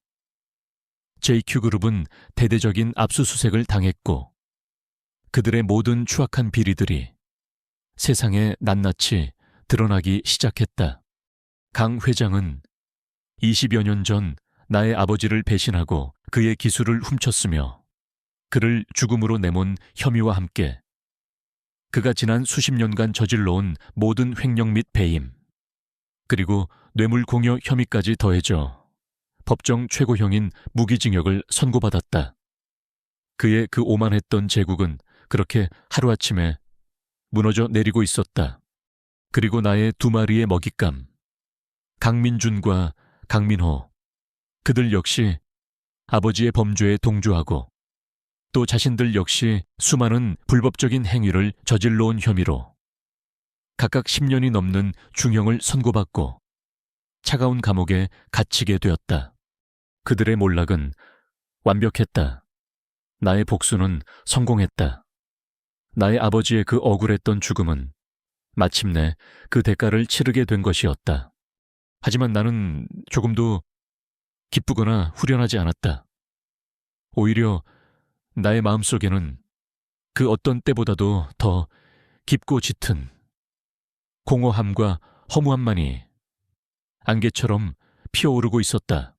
JQ그룹은 대대적인 압수수색을 당했고 그들의 모든 추악한 비리들이 세상에 낱낱이 드러나기 시작했다. 강 회장은 20여 년 전 나의 아버지를 배신하고 그의 기술을 훔쳤으며 그를 죽음으로 내몬 혐의와 함께 그가 지난 수십 년간 저질러온 모든 횡령 및 배임, 그리고 뇌물공여 혐의까지 더해져 법정 최고형인 무기징역을 선고받았다. 그의 그 오만했던 제국은 그렇게 하루아침에 무너져 내리고 있었다. 그리고 나의 두 마리의 먹잇감, 강민준과 강민호, 그들 역시 아버지의 범죄에 동조하고 또 자신들 역시 수많은 불법적인 행위를 저질러온 혐의로 각각 10년이 넘는 중형을 선고받고 차가운 감옥에 갇히게 되었다. 그들의 몰락은 완벽했다. 나의 복수는 성공했다. 나의 아버지의 그 억울했던 죽음은 마침내 그 대가를 치르게 된 것이었다. 하지만 나는 조금도 기쁘거나 후련하지 않았다. 오히려 나의 마음속에는 그 어떤 때보다도 더 깊고 짙은 공허함과 허무함만이 안개처럼 피어오르고 있었다.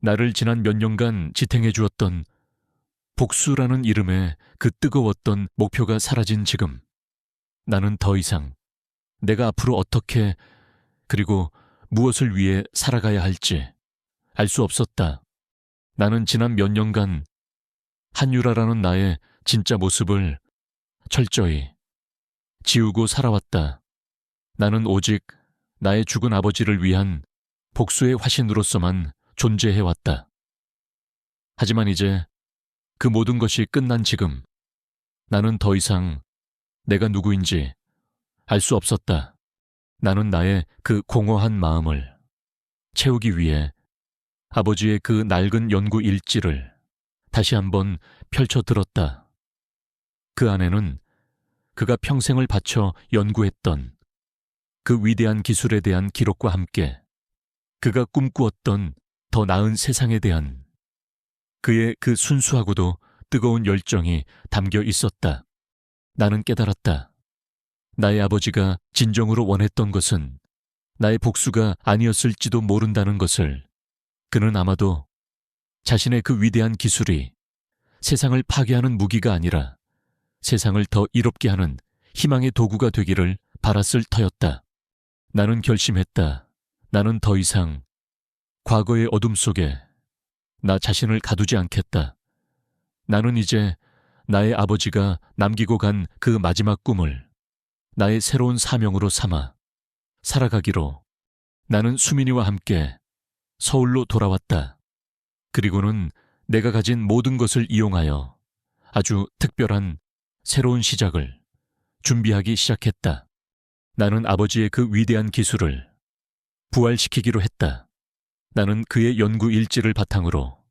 나를 지난 몇 년간 지탱해 주었던 복수라는 이름의 그 뜨거웠던 목표가 사라진 지금, 나는 더 이상 내가 앞으로 어떻게 그리고 무엇을 위해 살아가야 할지 알 수 없었다. 나는 지난 몇 년간 한유라라는 나의 진짜 모습을 철저히 지우고 살아왔다. 나는 오직 나의 죽은 아버지를 위한 복수의 화신으로서만 존재해왔다. 하지만 이제 그 모든 것이 끝난 지금 나는 더 이상 내가 누구인지 알 수 없었다. 나는 나의 그 공허한 마음을 채우기 위해 아버지의 그 낡은 연구 일지를 다시 한번 펼쳐 들었다. 그 안에는 그가 평생을 바쳐 연구했던 그 위대한 기술에 대한 기록과 함께 그가 꿈꾸었던 더 나은 세상에 대한 그의 그 순수하고도 뜨거운 열정이 담겨 있었다. 나는 깨달았다. 나의 아버지가 진정으로 원했던 것은 나의 복수가 아니었을지도 모른다는 것을. 그는 아마도 자신의 그 위대한 기술이 세상을 파괴하는 무기가 아니라 세상을 더 이롭게 하는 희망의 도구가 되기를 바랐을 터였다. 나는 결심했다. 나는 더 이상 과거의 어둠 속에 나 자신을 가두지 않겠다. 나는 이제 나의 아버지가 남기고 간 그 마지막 꿈을 나의 새로운 사명으로 삼아 살아가기로. 나는 수민이와 함께 서울로 돌아왔다. 그리고는 내가 가진 모든 것을 이용하여 아주 특별한 새로운 시작을 준비하기 시작했다. 나는 아버지의 그 위대한 기술을 부활시키기로 했다. 나는 그의 연구 일지를 바탕으로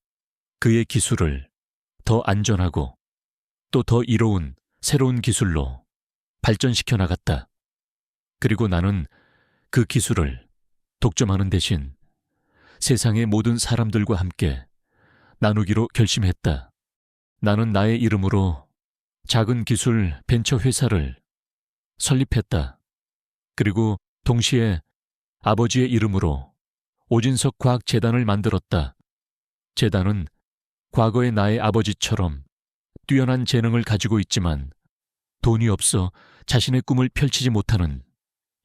그의 기술을 더 안전하고 또 더 이로운 새로운 기술로 발전시켜 나갔다. 그리고 나는 그 기술을 독점하는 대신 세상의 모든 사람들과 함께 나누기로 결심했다. 나는 나의 이름으로 작은 기술 벤처 회사를 설립했다. 그리고 동시에 아버지의 이름으로 오진석 과학재단을 만들었다. 재단은 과거의 나의 아버지처럼 뛰어난 재능을 가지고 있지만 돈이 없어 자신의 꿈을 펼치지 못하는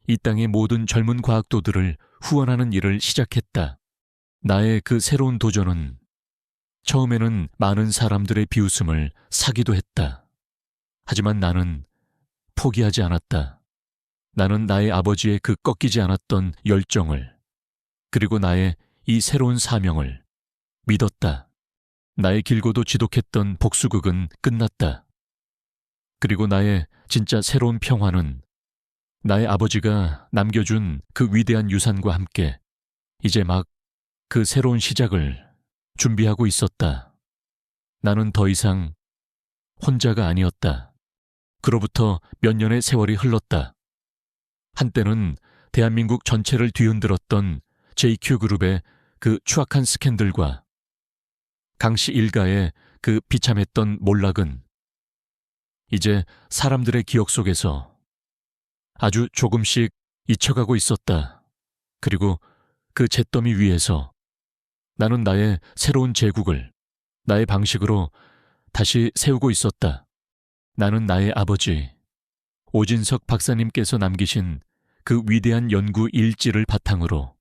이 땅의 모든 젊은 과학도들을 후원하는 일을 시작했다. 나의 그 새로운 도전은 처음에는 많은 사람들의 비웃음을 사기도 했다. 하지만 나는 포기하지 않았다. 나는 나의 아버지의 그 꺾이지 않았던 열정을, 그리고 나의 이 새로운 사명을 믿었다. 나의 길고도 지독했던 복수극은 끝났다. 그리고 나의 진짜 새로운 평화는 나의 아버지가 남겨준 그 위대한 유산과 함께 이제 막 그 새로운 시작을 준비하고 있었다. 나는 더 이상 혼자가 아니었다. 그로부터 몇 년의 세월이 흘렀다. 한때는 대한민국 전체를 뒤흔들었던 JQ그룹의 그 추악한 스캔들과 강씨 일가의 그 비참했던 몰락은 이제 사람들의 기억 속에서 아주 조금씩 잊혀가고 있었다. 그리고 그 잿더미 위에서 나는 나의 새로운 제국을 나의 방식으로 다시 세우고 있었다. 나는 나의 아버지 오진석 박사님께서 남기신 그 위대한 연구 일지를 바탕으로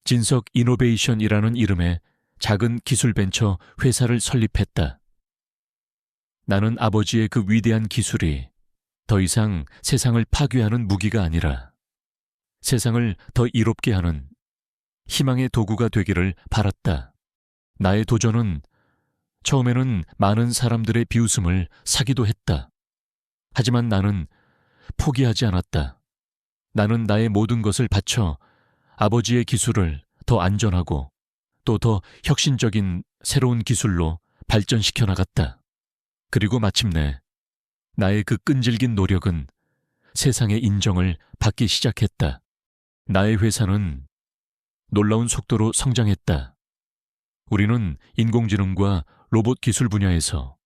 진석 이노베이션이라는 이름의 작은 기술 벤처 회사를 설립했다. 나는 아버지의 그 위대한 기술이 더 이상 세상을 파괴하는 무기가 아니라 세상을 더 이롭게 하는 희망의 도구가 되기를 바랐다. 나의 도전은 처음에는 많은 사람들의 비웃음을 사기도 했다. 하지만 나는 포기하지 않았다. 나는 나의 모든 것을 바쳐 아버지의 기술을 더 안전하고 또 더 혁신적인 새로운 기술로 발전시켜 나갔다. 그리고 마침내 나의 그 끈질긴 노력은 세상의 인정을 받기 시작했다. 나의 회사는 놀라운 속도로 성장했다. 우리는 인공지능과 로봇 기술 분야에서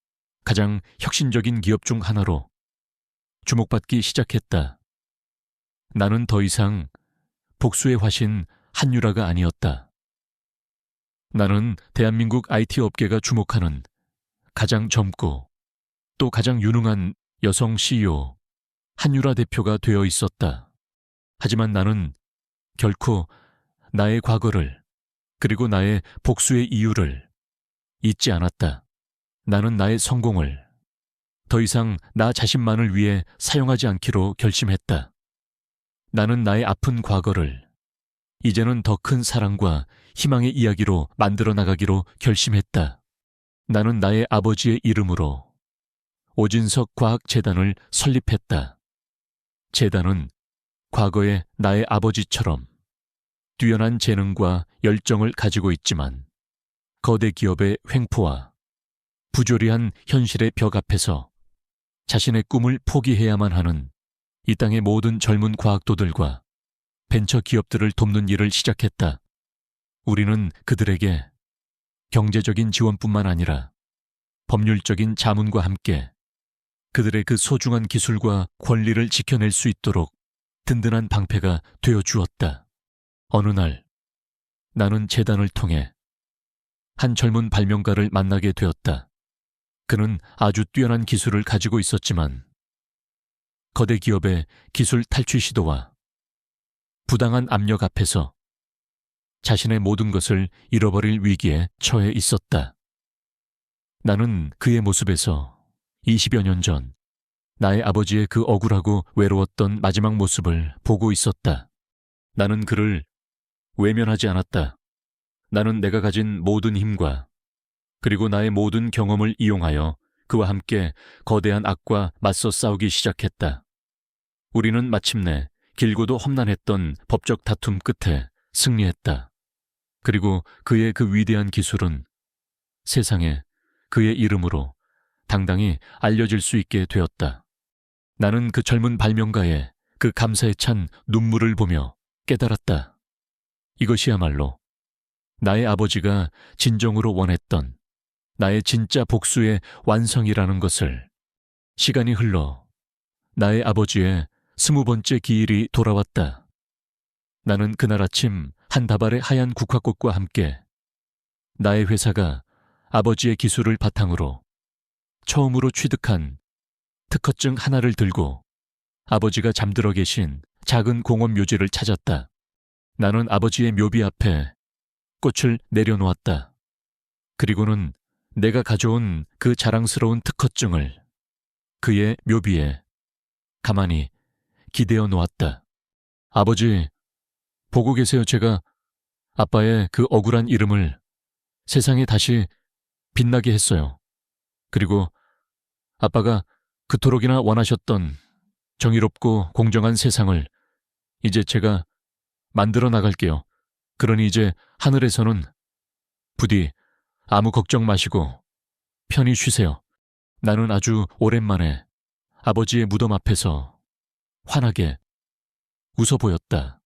가장 혁신적인 기업 중 하나로 주목받기 시작했다. 나는 더 이상 복수의 화신 한유라가 아니었다. 나는 대한민국 IT 업계가 주목하는 가장 젊고 또 가장 유능한 여성 CEO 한유라 대표가 되어 있었다. 하지만 나는 결코 나의 과거를, 그리고 나의 복수의 이유를 잊지 않았다. 나는 나의 성공을 더 이상 나 자신만을 위해 사용하지 않기로 결심했다. 나는 나의 아픈 과거를 이제는 더 큰 사랑과 희망의 이야기로 만들어 나가기로 결심했다. 나는 나의 아버지의 이름으로 오진석 과학재단을 설립했다. 재단은 과거의 나의 아버지처럼 뛰어난 재능과 열정을 가지고 있지만 거대 기업의 횡포와 부조리한 현실의 벽 앞에서 자신의 꿈을 포기해야만 하는 이 땅의 모든 젊은 과학도들과 벤처 기업들을 돕는 일을 시작했다. 우리는 그들에게 경제적인 지원뿐만 아니라 법률적인 자문과 함께 그들의 그 소중한 기술과 권리를 지켜낼 수 있도록 든든한 방패가 되어 주었다. 어느 날 나는 재단을 통해 한 젊은 발명가를 만나게 되었다. 그는 아주 뛰어난 기술을 가지고 있었지만 거대 기업의 기술 탈취 시도와 부당한 압력 앞에서 자신의 모든 것을 잃어버릴 위기에 처해 있었다. 나는 그의 모습에서 20여 년 전 나의 아버지의 그 억울하고 외로웠던 마지막 모습을 보고 있었다. 나는 그를 외면하지 않았다. 나는 내가 가진 모든 힘과 그리고 나의 모든 경험을 이용하여 그와 함께 거대한 악과 맞서 싸우기 시작했다. 우리는 마침내 길고도 험난했던 법적 다툼 끝에 승리했다. 그리고 그의 그 위대한 기술은 세상에 그의 이름으로 당당히 알려질 수 있게 되었다. 나는 그 젊은 발명가의 그 감사에 찬 눈물을 보며 깨달았다. 이것이야말로 나의 아버지가 진정으로 원했던 나의 진짜 복수의 완성이라는 것을. 시간이 흘러 나의 아버지의 20번째 기일이 돌아왔다. 나는 그날 아침 한 다발의 하얀 국화꽃과 함께 나의 회사가 아버지의 기술을 바탕으로 처음으로 취득한 특허증 하나를 들고 아버지가 잠들어 계신 작은 공원 묘지를 찾았다. 나는 아버지의 묘비 앞에 꽃을 내려놓았다. 그리고는 내가 가져온 그 자랑스러운 특허증을 그의 묘비에 가만히 기대어 놓았다. 아버지, 보고 계세요. 제가 아빠의 그 억울한 이름을 세상에 다시 빛나게 했어요. 그리고 아빠가 그토록이나 원하셨던 정의롭고 공정한 세상을 이제 제가 만들어 나갈게요. 그러니 이제 하늘에서는 부디 아무 걱정 마시고 편히 쉬세요. 나는 아주 오랜만에 아버지의 무덤 앞에서 환하게 웃어 보였다.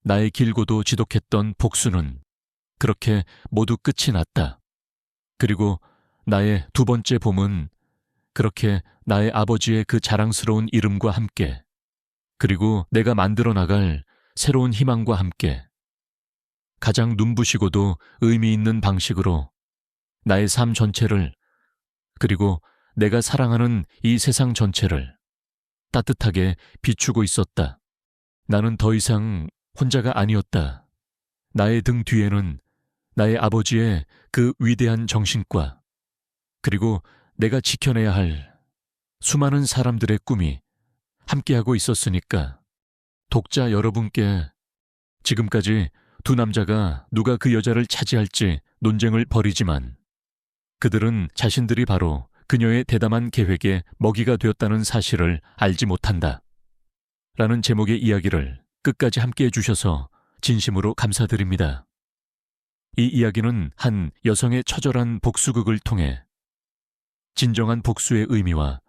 나의 길고도 지독했던 복수는 그렇게 모두 끝이 났다. 그리고 나의 두 번째 봄은 그렇게 나의 아버지의 그 자랑스러운 이름과 함께 그리고 내가 만들어 나갈 새로운 희망과 함께 가장 눈부시고도 의미 있는 방식으로 나의 삶 전체를 그리고 내가 사랑하는 이 세상 전체를 따뜻하게 비추고 있었다. 나는 더 이상 혼자가 아니었다. 나의 등 뒤에는 나의 아버지의 그 위대한 정신과 그리고 내가 지켜내야 할 수많은 사람들의 꿈이 함께하고 있었으니까. 독자 여러분께 지금까지 두 남자가 누가 그 여자를 차지할지 논쟁을 벌이지만 그들은 자신들이 바로 그녀의 대담한 계획에 먹이가 되었다는 사실을 알지 못한다. 라는 제목의 이야기를 끝까지 함께 해주셔서 진심으로 감사드립니다. 이 이야기는 한 여성의 처절한 복수극을 통해 진정한 복수의 의미와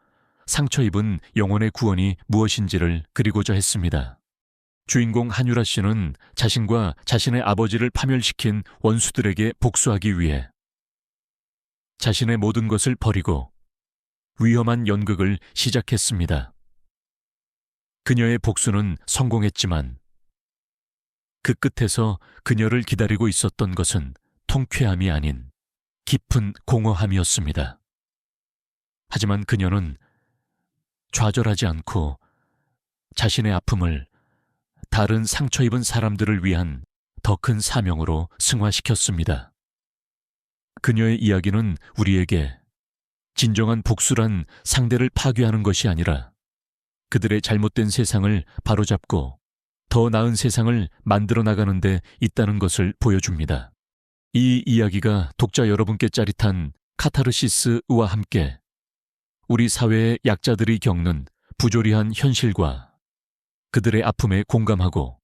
상처 입은 영혼의 구원이 무엇인지를 그리고자 했습니다. 주인공 한유라 씨는 자신과 자신의 아버지를 파멸시킨 원수들에게 복수하기 위해 자신의 모든 것을 버리고 위험한 연극을 시작했습니다. 그녀의 복수는 성공했지만 그 끝에서 그녀를 기다리고 있었던 것은 통쾌함이 아닌 깊은 공허함이었습니다. 하지만 그녀는 좌절하지 않고 자신의 아픔을 다른 상처 입은 사람들을 위한 더 큰 사명으로 승화시켰습니다. 그녀의 이야기는 우리에게 진정한 복수란 상대를 파괴하는 것이 아니라 그들의 잘못된 세상을 바로잡고 더 나은 세상을 만들어 나가는 데 있다는 것을 보여줍니다. 이 이야기가 독자 여러분께 짜릿한 카타르시스와 함께 우리 사회의 약자들이 겪는 부조리한 현실과 그들의 아픔에 공감하고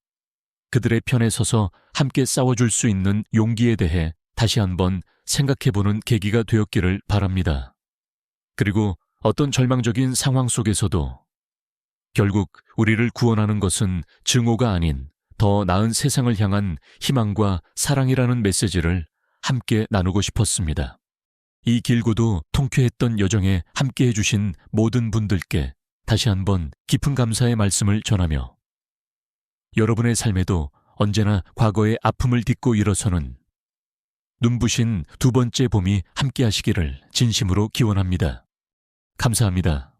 그들의 편에 서서 함께 싸워줄 수 있는 용기에 대해 다시 한번 생각해보는 계기가 되었기를 바랍니다. 그리고 어떤 절망적인 상황 속에서도 결국 우리를 구원하는 것은 증오가 아닌 더 나은 세상을 향한 희망과 사랑이라는 메시지를 함께 나누고 싶었습니다. 이 길고도 통쾌했던 여정에 함께해 주신 모든 분들께 다시 한번 깊은 감사의 말씀을 전하며 여러분의 삶에도 언제나 과거의 아픔을 딛고 일어서는 눈부신 두 번째 봄이 함께하시기를 진심으로 기원합니다. 감사합니다.